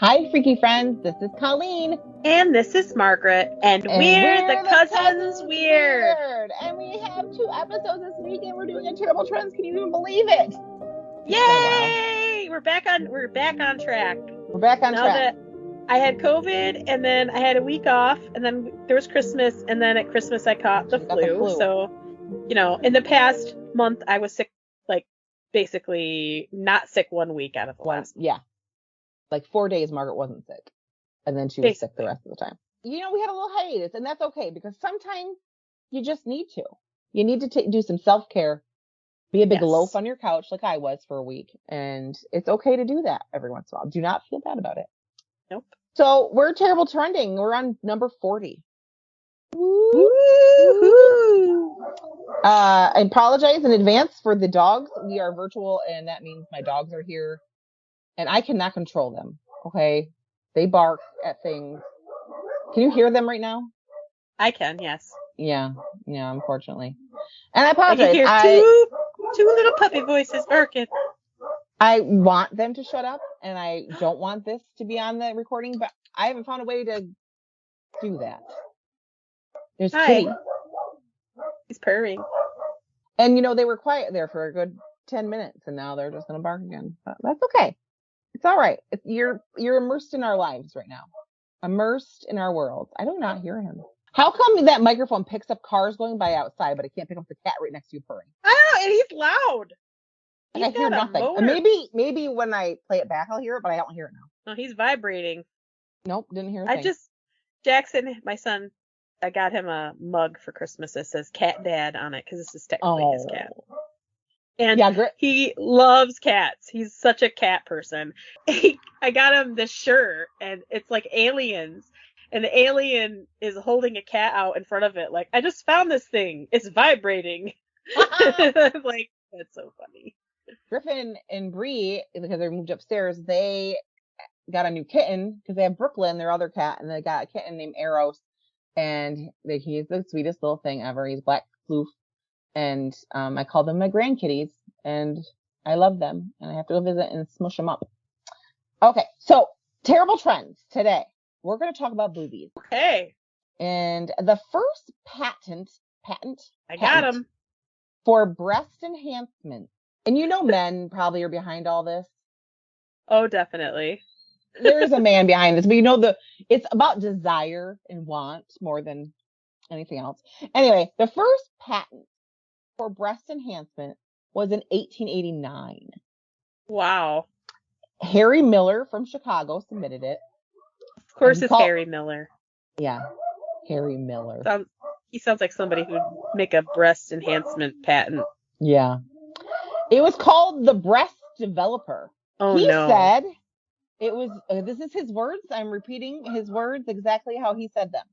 Hi, freaky friends. This is Colleen. And this is Margaret. And we're the Cousins Weird. And we have 2 episodes this week, and we're doing a terrible trends. Can you even believe it? Yay! We're back on track. We're back on now track. That I had COVID, and then I had a week off, and then there was Christmas, and then at Christmas I caught the flu. So, in the past month I was sick, basically not sick 1 week out of the last month. Yeah. 4 days Margaret wasn't sick. And then she was sick the rest of the time. We had a little hiatus, and that's okay, because sometimes you just need to. You need to do some self-care. Be a big loaf on your couch like I was for a week. And it's okay to do that every once in a while. Do not feel bad about it. Nope. So we're terrible trending. We're on number 40. Woo-hoo! I apologize in advance for the dogs. We are virtual, and that means my dogs are here. And I cannot control them, okay? They bark at things. Can you hear them right now? I can, yes. Yeah, unfortunately. And I apologize. I can hear two little puppy voices barking. I want them to shut up, and I don't want this to be on the recording, but I haven't found a way to do that. There's Kitty. He's purring. And, they were quiet there for a good 10 minutes, and now they're just going to bark again. But that's okay. It's all right. You're immersed in our lives right now. Immersed in our world. I do not hear him. How come that microphone picks up cars going by outside, but it can't pick up the cat right next to you purring? I don't know, and he's loud. I hear nothing. Maybe when I play it back, I'll hear it, but I don't hear it now. No, he's vibrating. Nope, didn't hear a thing. Jackson, my son, I got him a mug for Christmas that says Cat Dad on it, because this is technically his cat. And he loves cats. He's such a cat person. I got him this shirt, and it's like aliens. And the alien is holding a cat out in front of it. I just found this thing. It's vibrating. I'm like, that's so funny. Griffin and Bree, because they moved upstairs, they got a new kitten, because they have Brooklyn, their other cat, and they got a kitten named Eros. And he's the sweetest little thing ever. He's black floof. And I call them my grandkitties, and I love them, and I have to go visit and smush them up. Okay, so terrible trends today. We're going to talk about boobies. Okay. And the first patent. I got them. For breast enhancement. And men probably are behind all this. Oh, definitely. There is a man behind this, but it's about desire and want more than anything else. Anyway, the first patent for breast enhancement was in 1889. Wow. Harry Miller from Chicago submitted it. Of course it's Harry Miller. Yeah, Harry Miller. He sounds like somebody who'd make a breast enhancement patent. Yeah. It was called the Breast Developer. Oh, he no. He said it was, this is his words. I'm repeating his words exactly how he said them.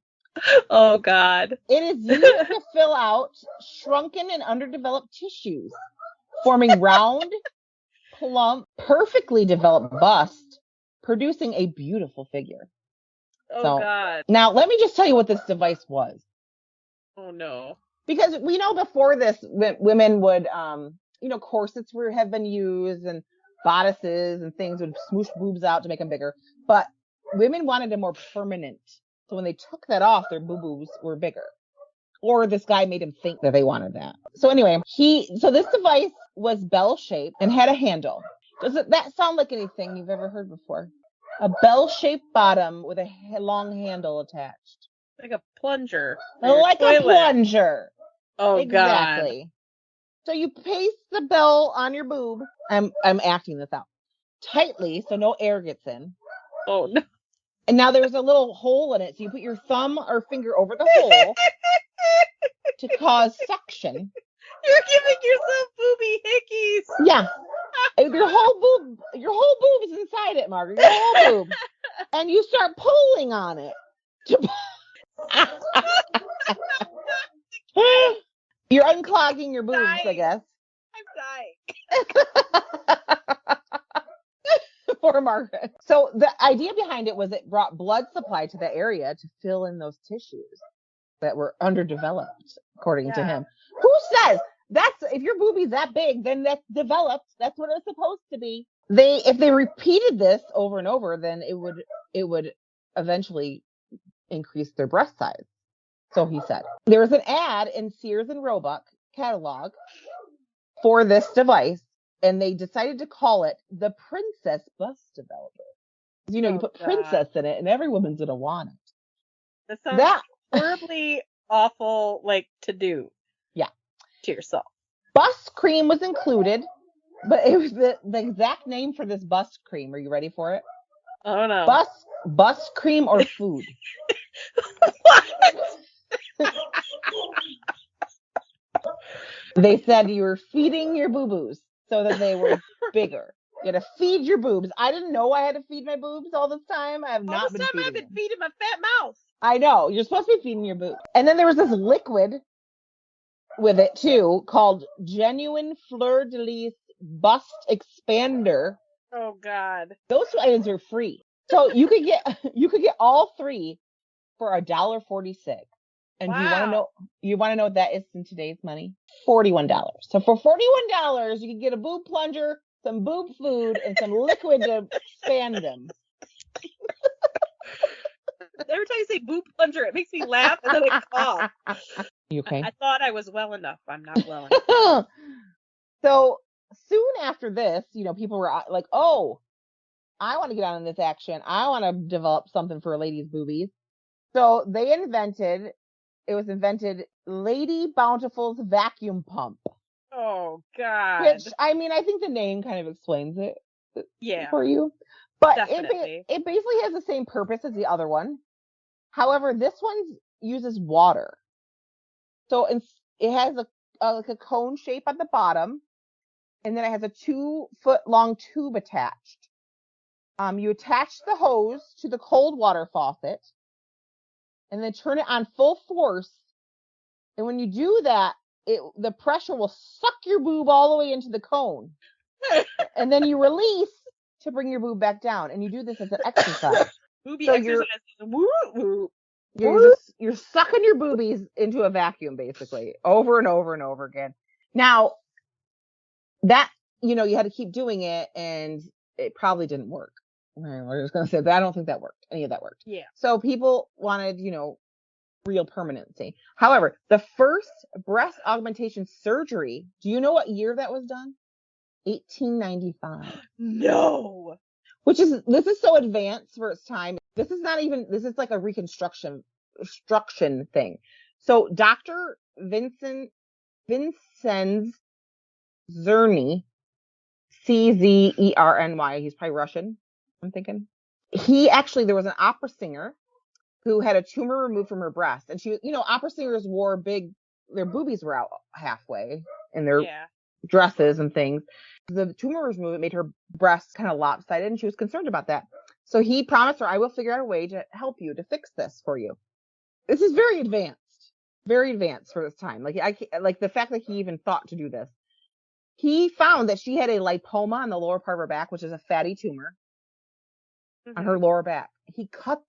Oh, God. It is used to fill out shrunken and underdeveloped tissues, forming round, plump, perfectly developed bust, producing a beautiful figure. Oh, God. Now, let me just tell you what this device was. Oh, no. Because we know before this, women would, corsets have been used, and bodices and things would smoosh boobs out to make them bigger. But women wanted a more permanent. So when they took that off, their boo-boos were bigger. Or this guy made him think that they wanted that. So anyway, so this device was bell-shaped and had a handle. Does that sound like anything you've ever heard before? A bell-shaped bottom with a long handle attached. Like a plunger. Like a plunger. Oh, exactly. God. So you paste the bell on your boob. I'm acting this out. Tightly, so no air gets in. Oh, no. And now there's a little hole in it, so you put your thumb or finger over the hole to cause suction. You're giving yourself booby hickeys. Yeah. Your whole boob is inside it, Margaret. Your whole boob. And you start pulling on it. You're unclogging your boobs, I guess. I'm dying. Poor Margaret. So the idea behind it was it brought blood supply to the area to fill in those tissues that were underdeveloped, according to him. Who says if your boobie's that big, then that's developed? That's what it's supposed to be. if they repeated this over and over, then it would eventually increase their breast size. So he said. There was an ad in Sears and Roebuck catalog for this device, and they decided to call it the Princess Bust Developer. You know, you put princess in it, and every woman's gonna want it. That sounds horribly awful, like, to do. Yeah. To yourself. Bust cream was included, but it was the exact name for this bust cream. Are you ready for it? Oh no. Bust cream or food? What? They said you were feeding your boo-boos so that they were bigger. You had to feed your boobs. I didn't know I had to feed my boobs all this time. I have not been feeding I've been feeding my fat mouth. I know. You're supposed to be feeding your boobs. And then there was this liquid with it too called Genuine Fleur de Lis Bust Expander. Oh God. Those two items are free. So you could get all three for $1.46. And wow. you want to know what that is in today's money? $41. So for $41, you can get a boob plunger, some boob food, and some liquid to expand them. Every time you say boob plunger, it makes me laugh and then I cough. You okay? I thought I was well enough. I'm not well enough. So soon after this, people were like, oh, I want to get on this action. I want to develop something for ladies' boobies. So they invented Lady Bountiful's vacuum pump. Oh God. Which, I mean, I think the name kind of explains it for you. But it basically has the same purpose as the other one. However, this one uses water. So it has like a cone shape at the bottom, and then it has a 2-foot long tube attached. You attach the hose to the cold water faucet, and then turn it on full force. And when you do that, the pressure will suck your boob all the way into the cone. And then you release to bring your boob back down. And you do this as an exercise. Booby exercise. You're sucking your boobies into a vacuum, basically, over and over and over again. Now, that, you had to keep doing it, and it probably didn't work. We're just going to say that I don't think that worked. Any of that worked. Yeah. So people wanted, real permanency. However, the first breast augmentation surgery, do you know what year that was done? 1895. No. This is so advanced for its time. This is like a reconstruction thing. So Dr. Vincenz Czerny, Czerny, he's probably Russian, I'm thinking. There was an opera singer who had a tumor removed from her breast. And she, opera singers wore their boobies were out halfway in their dresses and things. The tumor was removed. It made her breasts kind of lopsided, and she was concerned about that. So he promised her, I will figure out a way to help you, to fix this for you. This is very advanced for this time. Like the fact that he even thought to do this. He found that she had a lipoma on the lower part of her back, which is a fatty tumor on her lower back. He cut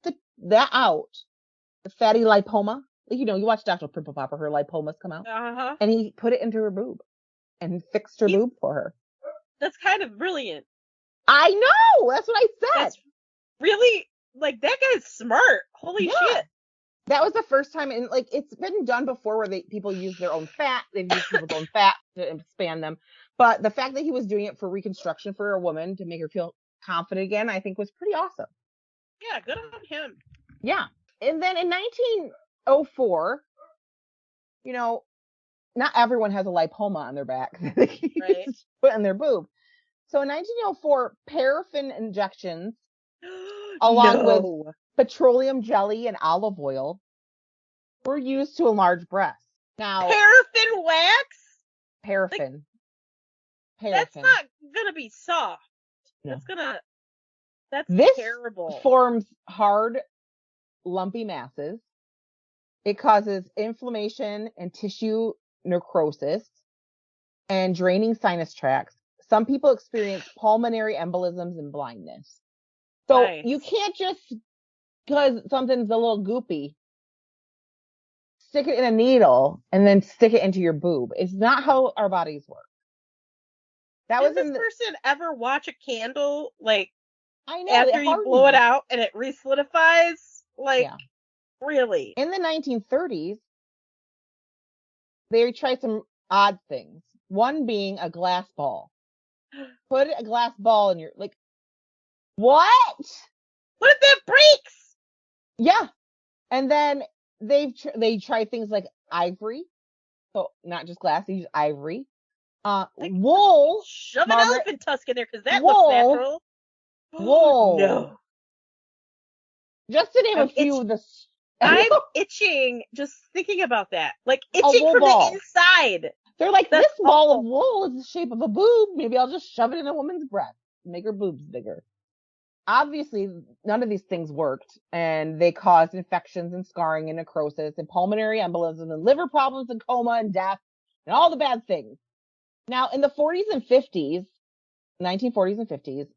that out, the fatty lipoma. You watch Dr. Pimple Popper, her lipomas come out. Uh-huh. And he put it into her boob and fixed her boob for her. That's kind of brilliant. I know. That's what I said. That's really, that guy's smart. Holy shit. That was the first time, and it's been done before where people use their own fat. They've used people's own fat to expand them. But the fact that he was doing it for reconstruction for a woman to make her feel confident again, I think was pretty awesome. Yeah, good on him. Yeah. And then in 1904, not everyone has a lipoma on their back. Right. Put in their boob. So in 1904, paraffin injections, along with petroleum jelly and olive oil, were used to enlarge breasts. Now, paraffin wax? Paraffin. That's not gonna be soft. No. That's terrible. This forms hard, lumpy masses. It causes inflammation and tissue necrosis and draining sinus tracts. Some people experience pulmonary embolisms and blindness. So you can't just, because something's a little goopy, stick it in a needle and then stick it into your boob. It's not how our bodies work. That Did was this person ever watch a candle, like, I know, after you blow it out and it resolidifies? Like, really? In the 1930s, they tried some odd things. One being a glass ball. Put a glass ball in your, like, what? What if that breaks? Yeah. And then they tried things like ivory. So not just glass, they use ivory. Wool. Shove an elephant tusk in there because that looks natural. Wool. No. Just to name a few of the. I'm itching just thinking about that. Like, itching from ball. the inside. They're like, this ball of wool is the shape of a boob. Maybe I'll just shove it in a woman's breast and make her boobs bigger. Obviously, none of these things worked, and they caused infections and scarring and necrosis and pulmonary embolism and liver problems and coma and death and all the bad things. Now, in the 40s and 50s, 1940s and 50s,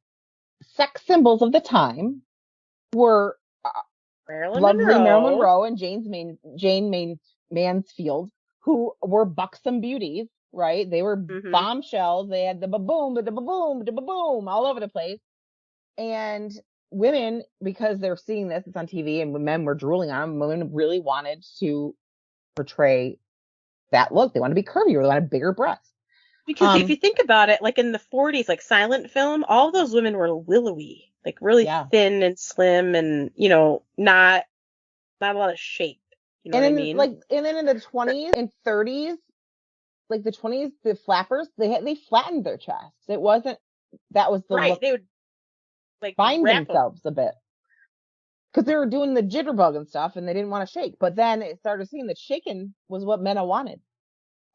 sex symbols of the time were Marilyn Monroe and Jane Mansfield, who were buxom beauties, right? They were bombshells. They had the ba-boom, da-ba-boom, da-ba-boom all over the place. And women, because they're seeing this, it's on TV, and men were drooling on them, women really wanted to portray that look. They wanted to be curvier. They wanted bigger breasts. Because if you think about it, like in the 40s, like silent film, all of those women were willowy, like really thin and slim and, you know, not a lot of shape. You know what I mean? And then in the 20s and 30s, like the 20s, the flappers, they flattened their chests. It wasn't, that was the look. They would like bind themselves a bit. Because they were doing the jitterbug and stuff, and they didn't want to shake. But then it started seeing that shaking was what men wanted.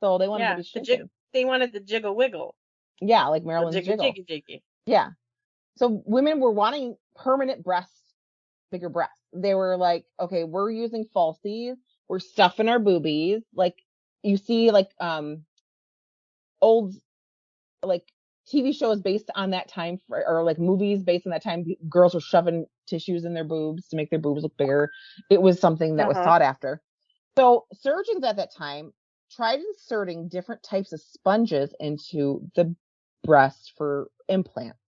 So they wanted to be shaking. They wanted the jiggle wiggle. Yeah, like Marilyn's jiggle. Jiggy. Yeah. So women were wanting permanent breasts, bigger breasts. They were like, okay, we're using falsies. We're stuffing our boobies. Like, you see, like, old, like, TV shows based on that time, or like movies based on that time, girls were shoving tissues in their boobs to make their boobs look bigger. It was something that was sought after. So surgeons at that time tried inserting different types of sponges into the breast for implants.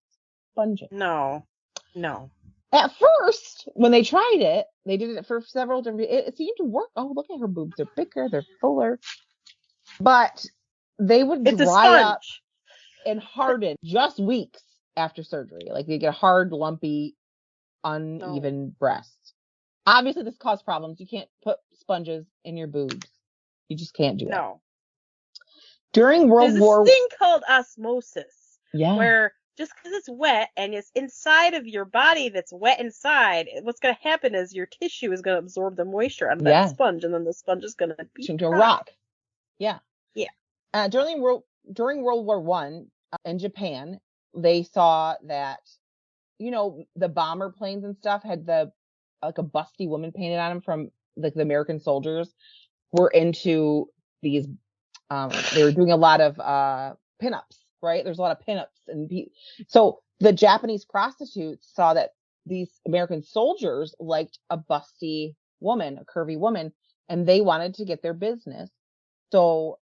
Sponges. No. At first, when they tried it, they did it for several different. It seemed to work. Oh, look at her boobs; they're bigger, they're fuller. But they would dry up and harden just weeks after surgery. Like, they get a hard, lumpy, uneven breast. Obviously, this caused problems. You can't put sponges in your boobs. You just can't do it. No. During World War, there's this thing called osmosis. Yeah. Where just because it's wet and it's inside of your body that's wet inside, what's going to happen is your tissue is going to absorb the moisture out of that sponge, and then the sponge is going to be into a rock. Yeah. During World War I, in Japan, they saw that, you know, the bomber planes and stuff had like a busty woman painted on them from like the American soldiers were into these. They were doing a lot of pinups, right? There's a lot of pinups, and so the Japanese prostitutes saw that these American soldiers liked a busty woman, a curvy woman, and they wanted to get their business. So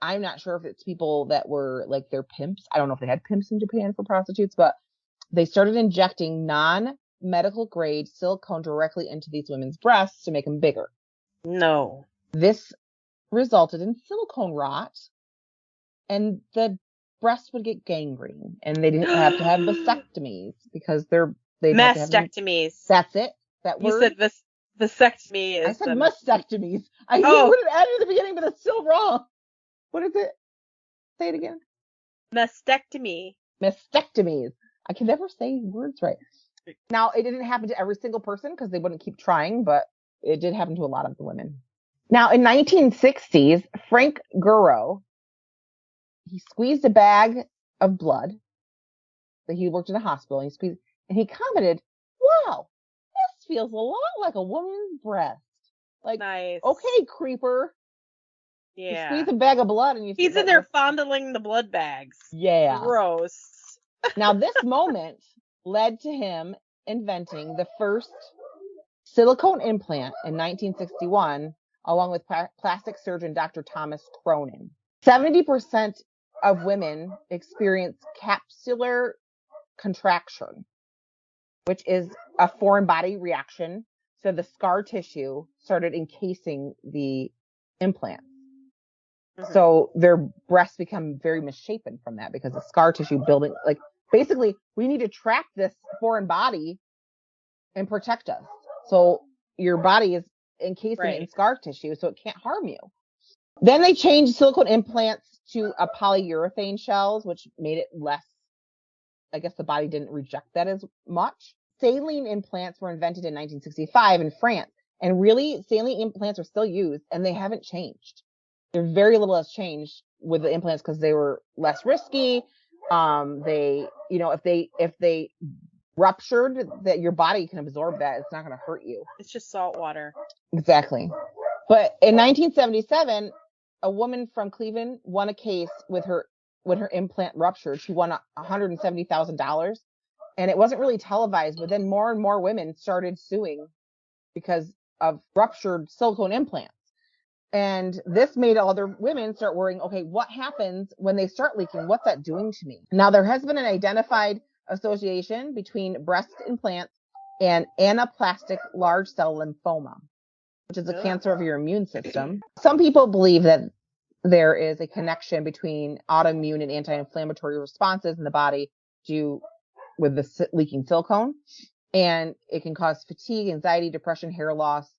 I'm not sure if it's people that were like their pimps. I don't know if they had pimps in Japan for prostitutes, but they started injecting non-medical grade silicone directly into these women's breasts to make them bigger. No. This resulted in silicone rot, and the breasts would get gangrene, and they didn't have to have vasectomies because they mastectomies. That's it. That word. You said vasectomy. I said mastectomies. I put it added at the beginning, but it's still wrong. What is it? Say it again. Mastectomy. Mastectomies. I can never say words right. Now, it didn't happen to every single person because they wouldn't keep trying, but it did happen to a lot of the women. Now, in 1960s, Frank Guro, he squeezed a bag of blood. He worked in a hospital, and he commented, "Wow, this feels a lot like a woman's breast." Like, nice. Okay, creeper. Yeah. You squeeze a bag of blood, and he's in there fondling the blood bags. Yeah. Gross. Now, this moment led to him inventing the first silicone implant in 1961, along with plastic surgeon Dr. Thomas Cronin. 70% of women experience capsular contraction, which is a foreign body reaction. So the scar tissue started encasing the implant. Mm-hmm. So their breasts become very misshapen from that because the scar tissue building, like basically we need to track this foreign body and protect us. So your body is encasing it in scar tissue so it can't harm you. Then they changed silicone implants to a polyurethane shells, which made it less, I guess the body didn't reject that as much. Saline implants were invented in 1965 in France. And really, saline implants are still used and they haven't changed. Very little has changed with the implants because they were less risky. They, if they ruptured, that your body can absorb that. It's not going to hurt you. It's just salt water. Exactly. But in 1977, a woman from Cleveland won a case when her implant ruptured. She won $170,000, and it wasn't really televised. But then more and more women started suing because of ruptured silicone implants. And this made other women start worrying, okay, what happens when they start leaking? What's that doing to me? Now, there has been an identified association between breast implants and anaplastic large cell lymphoma, which is a cancer of your immune system. Some people believe that there is a connection between autoimmune and anti-inflammatory responses in the body due with the leaking silicone. And it can cause fatigue, anxiety, depression, hair loss.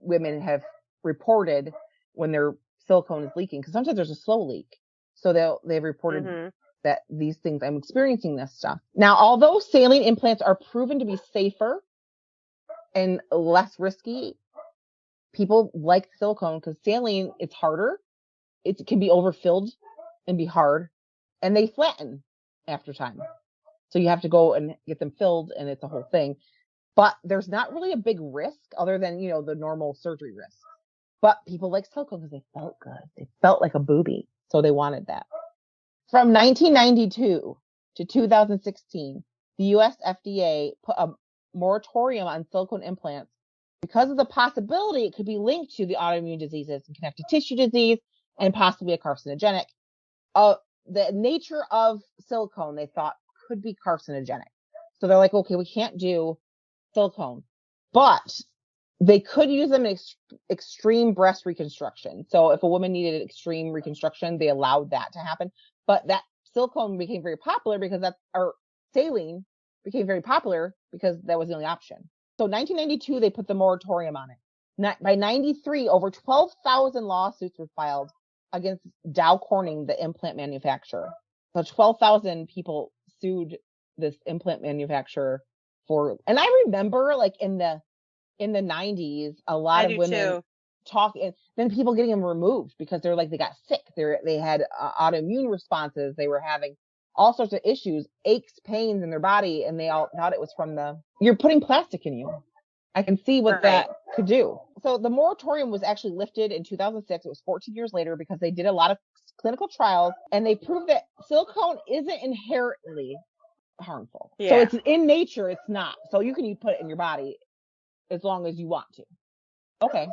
Women have reported when their silicone is leaking, because sometimes there's a slow leak. So they've reported that these things, I'm experiencing this stuff. Now, although saline implants are proven to be safer and less risky, people like silicone because saline, it's harder. It can be overfilled and be hard, and they flatten after time. So you have to go and get them filled, and it's a whole thing. But there's not really a big risk other than, the normal surgery risk. But people like silicone because they felt good. They felt like a boobie. So they wanted that. From 1992 to 2016, the US FDA put a moratorium on silicone implants because of the possibility it could be linked to the autoimmune diseases and connective tissue disease and possibly a carcinogenic. The nature of silicone, they thought, could be carcinogenic. So they're like, okay, we can't do silicone, but they could use them in extreme breast reconstruction. So if a woman needed extreme reconstruction, they allowed that to happen. But that silicone became very popular or saline became very popular because that was the only option. So 1992, they put the moratorium on it. By 93, over 12,000 lawsuits were filed against Dow Corning, the implant manufacturer. So 12,000 people sued this implant manufacturer and I remember like in the 90s, a lot of women talking, then people getting them removed because they're like, they got sick. They had autoimmune responses. They were having all sorts of issues, aches, pains in their body. And they all thought it was from you're putting plastic in you. I can see what that could do. So the moratorium was actually lifted in 2006. It was 14 years later because they did a lot of clinical trials and they proved that silicone isn't inherently harmful. Yeah. So it's in nature, it's not. So you can put it in your body as long as you want to. Okay.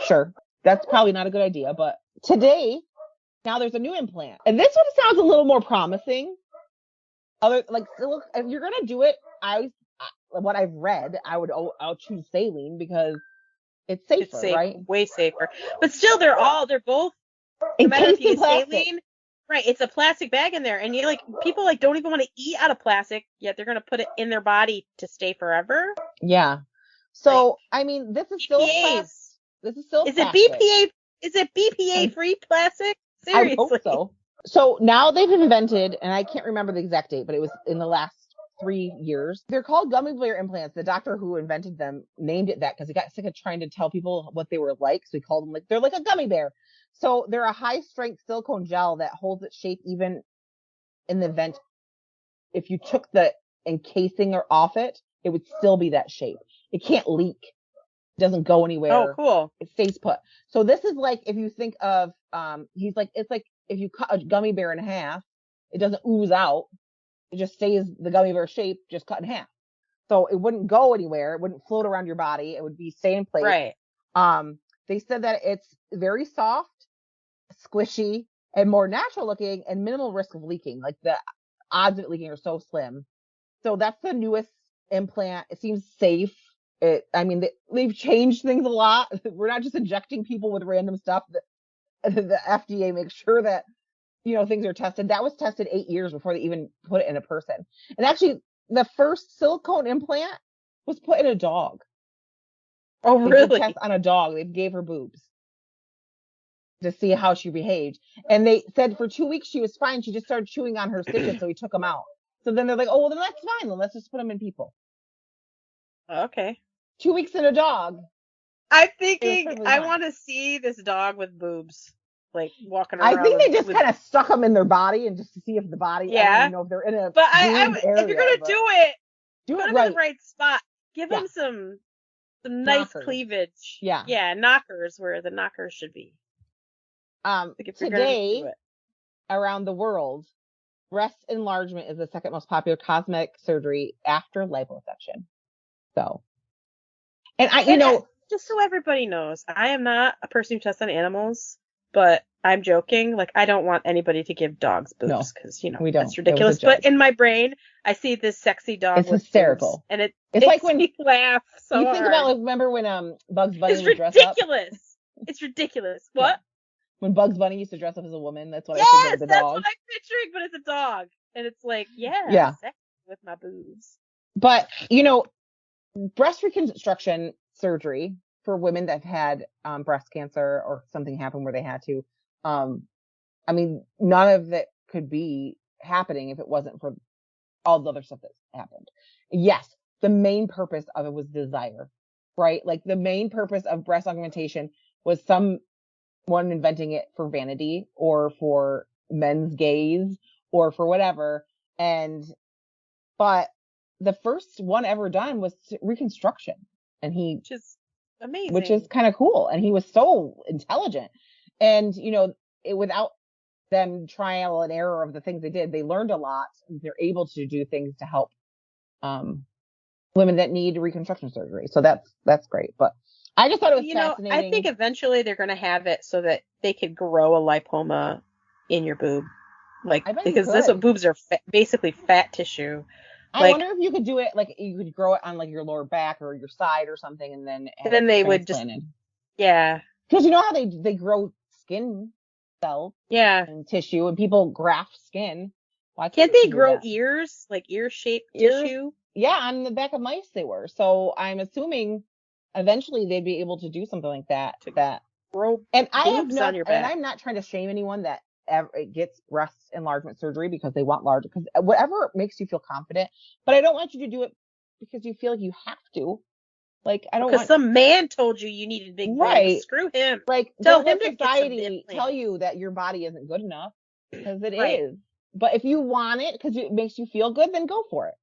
Sure. That's probably not a good idea, but today, now there's a new implant. And this one sounds a little more promising. If you're going to do it, what I've read, I'll choose saline because it's safer, right? Way safer. But still, they're both, no matter if you use saline, right, it's a plastic bag in there, and people don't even want to eat out of plastic, yet they're going to put it in their body to stay forever. Yeah. So, this is still Is it BPA free plastic? Seriously. I hope so. So now they've invented, and I can't remember the exact date, but it was in the last 3 years. They're called gummy bear implants. The doctor who invented them named it that because he got sick of trying to tell people what they were like. So he called them they're like a gummy bear. So they're a high strength silicone gel that holds its shape even in the event if you took the encasing off it, it would still be that shape. It can't leak. It doesn't go anywhere. Oh, cool. It stays put. So this is like if you think of it's like if you cut a gummy bear in half, it doesn't ooze out. It just stays the gummy bear shape, just cut in half. So it wouldn't go anywhere. It wouldn't float around your body. It would stay in place. Right. They said that it's very soft, squishy, and more natural looking and minimal risk of leaking. Like the odds of it leaking are so slim. So that's the newest implant. It seems safe. They've changed things a lot. We're not just injecting people with random stuff. The FDA makes sure that, things are tested. That was tested 8 years before they even put it in a person. And actually, the first silicone implant was put in a dog. Oh, really? They did tests on a dog. They gave her boobs to see how she behaved. And they said for 2 weeks she was fine. She just started chewing on her stitches, so we took them out. So then they're like, oh, well, then that's fine. Then let's just put them in people. Okay. 2 weeks in a dog. I'm thinking I want to see this dog with boobs, like walking around. I think they just kind of stuck them in their body and just to see if the body. Yeah. I don't even know if they're in a. But if you're gonna do it, do put it them in the right spot. Give them some nice knockers. Cleavage. Yeah. Yeah, knockers where the knockers should be. Today, around the world, breast enlargement is the second most popular cosmetic surgery after liposuction. So, and just so everybody knows, I am not a person who tests on animals, but I'm joking. Like, I don't want anybody to give dogs boobs because, we don't. That's ridiculous. But in my brain, I see this sexy dog. It's hysterical. And it makes me laugh so you hard. Think about, remember when Bugs Bunny would dress up? It's ridiculous. What? Yeah. When Bugs Bunny used to dress up as a woman, that's what I think of the dog. Yes, that's what I'm picturing, but it's a dog. And it's like, sexy with my boobs. But, breast reconstruction surgery for women that have had breast cancer or something happen where they had to, none of it could be happening if it wasn't for all the other stuff that's happened. Yes, the main purpose of it was desire, right? Like the main purpose of breast augmentation was someone inventing it for vanity or for men's gaze or for whatever. But the first one ever done was reconstruction, and which is amazing, which is kind of cool. And he was so intelligent, and without them trial and error of the things they did, they learned a lot. And they're able to do things to help women that need reconstruction surgery. So that's great. But I just thought it was fascinating. I think eventually they're going to have it so that they could grow a lipoma in your boob, because that's what boobs are, basically fat tissue. I wonder if you could do it, you could grow it on your lower back or your side or something, and then they would just, because you know how they grow skin cells, and tissue, and people graft skin. Why can't they grow ears, ear-shaped tissue? Yeah, on the back of mice they were. So I'm assuming eventually they'd be able to do something like that. Grow and boobs on your back. And I'm not trying to shame anyone that gets breast enlargement surgery because they want larger, because whatever makes you feel confident. But I don't want you to do it because you feel like you have to. I don't because some man told you needed big boobs. Screw him. Tell him to society tell you that your body isn't good enough, because it is. But if you want it because it makes you feel good, then go for it.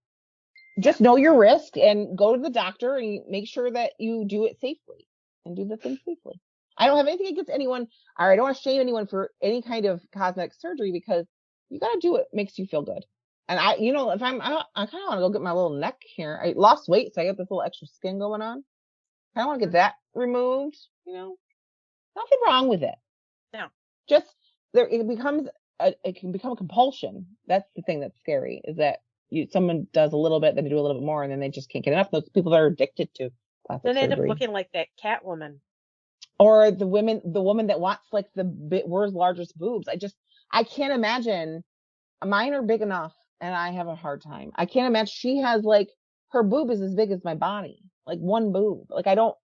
Just know your risk and go to the doctor and make sure that you do it safely and do the thing safely. I don't have anything against anyone, or I don't want to shame anyone for any kind of cosmetic surgery, because you got to do what makes you feel good. And I kind of want to go get my little neck here. I lost weight, so I got this little extra skin going on. I kind of want to get that removed. Nothing wrong with it. No, just it can become a compulsion. That's the thing that's scary, is that someone does a little bit, then they do a little bit more, and then they just can't get enough. Those people that are addicted to plastic surgery. Then they end up looking like that cat woman. Or the woman that wants the world's largest boobs. I can't imagine. Mine are big enough and I have a hard time. I can't imagine she has her boob is as big as my body, one boob. I don't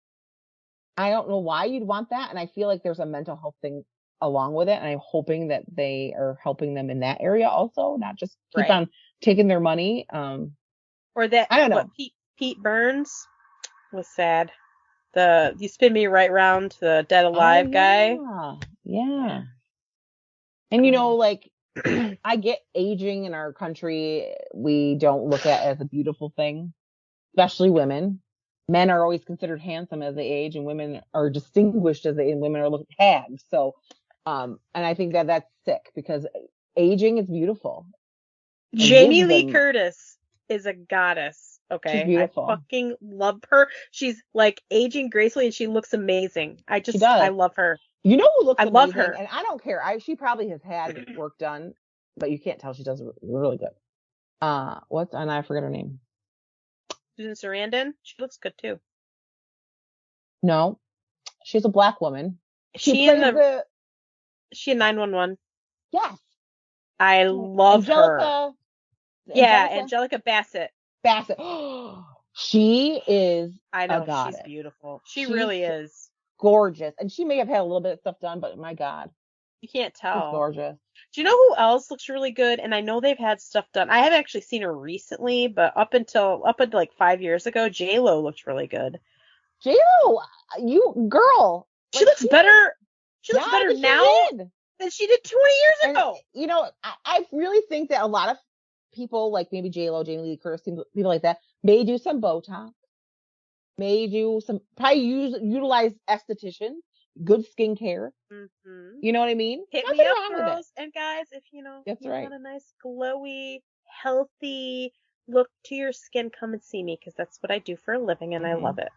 know why you'd want that. And I feel like there's a mental health thing along with it. And I'm hoping that they are helping them in that area also, not just keep on taking their money. Or that, I don't know. Pete Burns was sad. You spin me right round to the Dead Alive guy. Yeah. And I get aging in our country. We don't look at it as a beautiful thing, especially women. Men are always considered handsome as they age, and women are distinguished as and women are looked hags. So, and I think that's sick, because aging is beautiful. Jamie Lee Curtis is a goddess. Okay. She's beautiful. I fucking love her. She's aging gracefully and she looks amazing. She does. I love her. You know who looks amazing? love her. And I don't care. She probably has had work done, but you can't tell she does really good. And I forget her name. Susan Sarandon? She looks good too. No. She's a black woman. She in 911. Yes. I love her. Yeah, Angelica Bassett. She is I know, a goddess. She's beautiful. She's really is. Gorgeous. And she may have had a little bit of stuff done, but my God. You can't tell. She's gorgeous. Do you know who else looks really good? And I know they've had stuff done. I haven't actually seen her recently, but up until like 5 years ago, J-Lo looked really good. J-Lo, you girl. She looks better. She looks better now than she did 20 years ago. You know, I really think that a lot of people, like maybe J-Lo, Jamie Lee Curtis, people like that, may do some Botox, probably utilize estheticians, good skincare. Mm-hmm. You know what I mean? Hit me up, girls and guys, if you want a nice glowy, healthy look to your skin, come and see me, because that's what I do for a living, and I love it.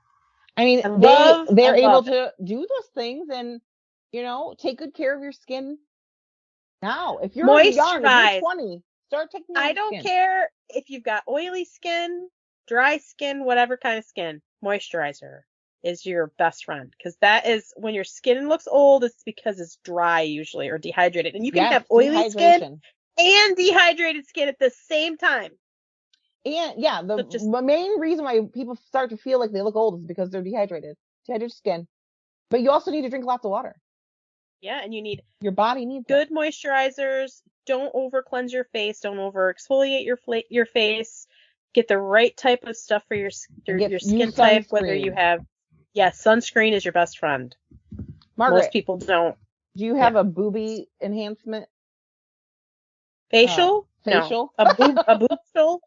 I mean, they're able to do those things and, take good care of your skin now. If you're young, if you're 20, start taking care of your skin. I don't care if you've got oily skin, dry skin, whatever kind of skin. Moisturizer is your best friend, because that is when your skin looks old, it's because it's dry usually or dehydrated. And you can have oily skin and dehydrated skin at the same time. And the main reason why people start to feel like they look old is because they're dehydrated skin. But you also need to drink lots of water. Yeah, and your body needs good moisturizers. Don't over cleanse your face. Don't over exfoliate your face. Get the right type of stuff for your skin type. Whether you have, sunscreen is your best friend. Margaret, most people don't. Do you have a boobie enhancement? Facial? Facial? No. A boobstial?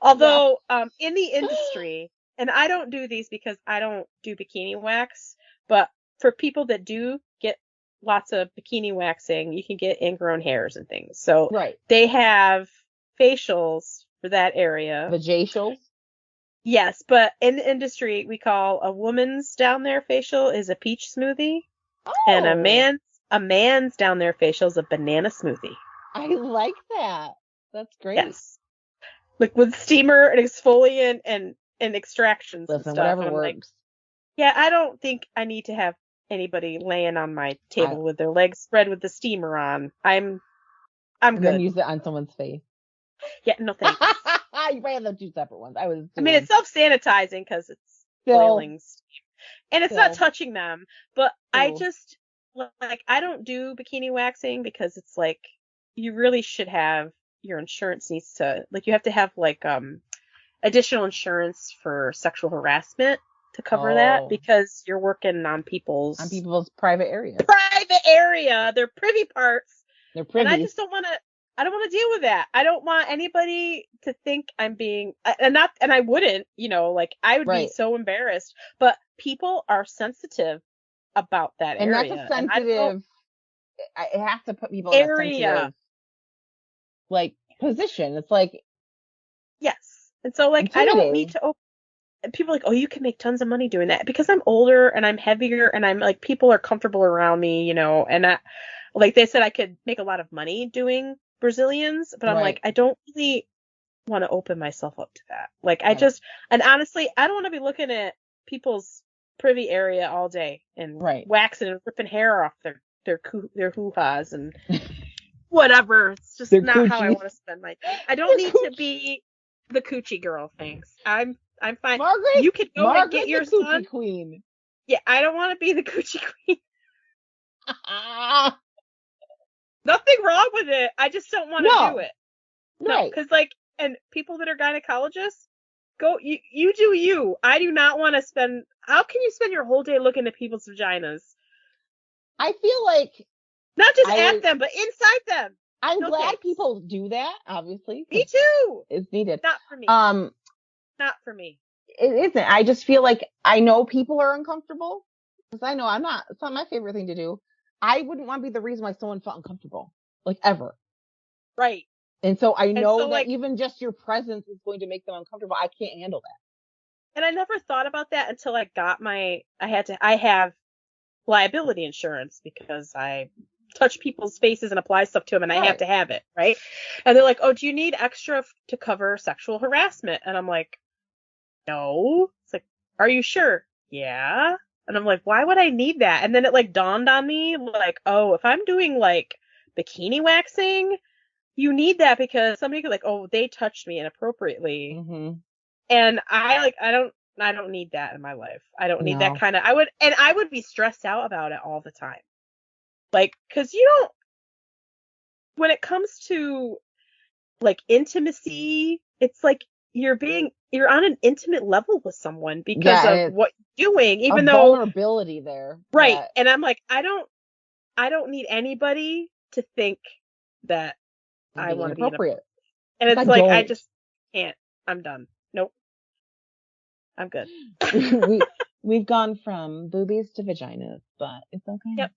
Although, in the industry, and I don't do these because I don't do bikini wax, but for people that do get lots of bikini waxing, you can get ingrown hairs and things. So they have facials for that area. Vajacials? Yes, but in the industry, we call a woman's down there facial is a peach smoothie, and a man's down there facial is a banana smoothie. I like that. That's great. Yes. Like with steamer and exfoliant and extractions and stuff. Whatever works. I don't think I need to have anybody laying on my table with their legs spread with the steamer on. I'm good. Then use it on someone's face. Yeah, no thanks. You probably have them two separate ones. I mean, it's self-sanitizing because it's boiling steam. And it's not touching them. But I just, I don't do bikini waxing because it's like, you really should have, your insurance needs to, you have to have, additional insurance for sexual harassment to cover that, because you're working on people's private area. Their privy parts. They're privy. And I just don't want to deal with that. I don't want anybody to think I'm being, and I wouldn't, I would be so embarrassed, but people are sensitive about that area. And that's a sensitive, it has to put people in a sensitive, position. It's yes. And so, I don't need to open. People are like, oh, you can make tons of money doing that, because I'm older and I'm heavier and I'm people are comfortable around me, and they said I could make a lot of money doing Brazilians, but I'm I don't really want to open myself up to that. And honestly, I don't want to be looking at people's privy area all day and waxing and ripping hair off their hoo-has and whatever. It's just not coochie. How I want to spend my day. I don't need to be the coochie girl. Thanks. I'm fine. Margaret, you can go and get your son. Queen. Yeah, I don't want to be the coochie queen. Nothing wrong with it. I just don't want to do it. No, because and people that are gynecologists, go. You do you. I do not want to spend. How can you spend your whole day looking at people's vaginas? I feel not just at them, but inside them. I'm glad people do that. Obviously, me too. It's needed. Not for me. Not for me. It isn't. I just feel I know people are uncomfortable, because I know it's not my favorite thing to do. I wouldn't want to be the reason why someone felt uncomfortable, ever. Right. And so I know that even just your presence is going to make them uncomfortable. I can't handle that. And I never thought about that until I got I have liability insurance because I touch people's faces and apply stuff to them and I have to have it, right? And they're like, oh, do you need extra to cover sexual harassment? And I'm like, no. It's like, are you sure? Yeah. And I'm like, why would I need that? And then it like dawned on me, like, oh, if I'm doing like bikini waxing, you need that because somebody could like, oh, they touched me inappropriately. Mm-hmm. And I don't need that in my life. I don't need that kind of, I would be stressed out about it all the time. Like, cause when it comes to like intimacy, it's like you're on an intimate level with someone because of what you're doing, even though vulnerability there. Right. And I'm like, I don't need anybody to think that I want to be inappropriate. And it's like, I just can't. I'm done. Nope. I'm good. We've gone from boobies to vaginas, but it's okay. Yep.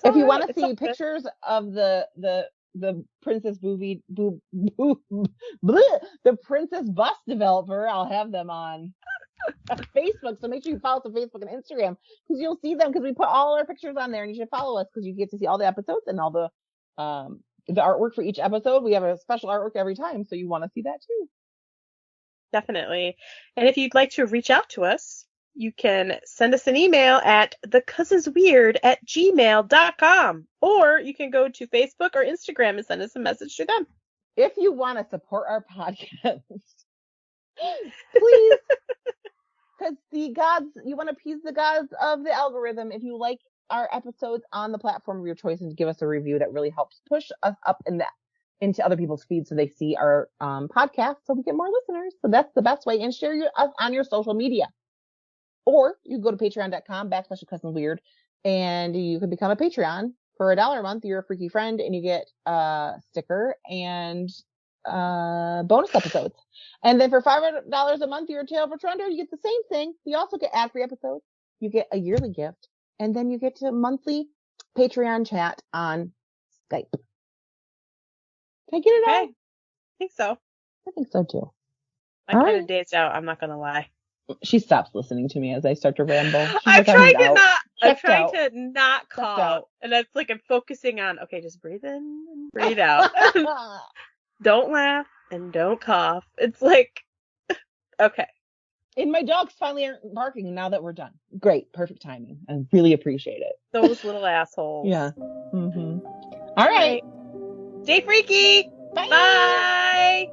If you want to see pictures of the princess the princess bust developer, I'll have them on Facebook. So make sure you follow us on Facebook and Instagram because you'll see them because we put all our pictures on there, and you should follow us because you get to see all the episodes and all the artwork for each episode. We have a special artwork every time, so you want to see that too. Definitely. And if you'd like to reach out to us, you can send us an email at thecousinsweird@gmail.com, or you can go to Facebook or Instagram and send us a message to them. If you want to support our podcast, please, because you want to appease the gods of the algorithm. If you like our episodes on the platform of your choice and give us a review, that really helps push us up into other people's feeds so they see our podcast so we get more listeners. So that's the best way. And share us on your social media. Or you can go to patreon.com/thecousinsweird and you can become a Patreon. For $1 a month, you're a freaky friend and you get a sticker and bonus episodes. And then for $5 a month, you're a Tail of a Trender. You get the same thing. You also get ad-free episodes. You get a yearly gift. And then you get to monthly Patreon chat on Skype. Can I get it out? I think so. I think so too. I'm kind of dazed out. I'm not going to lie. She stops listening to me as I start to ramble. I'm trying to not cough. And that's like I'm focusing on, okay, just breathe in and breathe out. Don't laugh and don't cough. It's like, okay. And my dogs finally aren't barking now that we're done. Great. Perfect timing. I really appreciate it. Those little assholes. Yeah. Mm-hmm. All right. Stay freaky. Bye. Bye.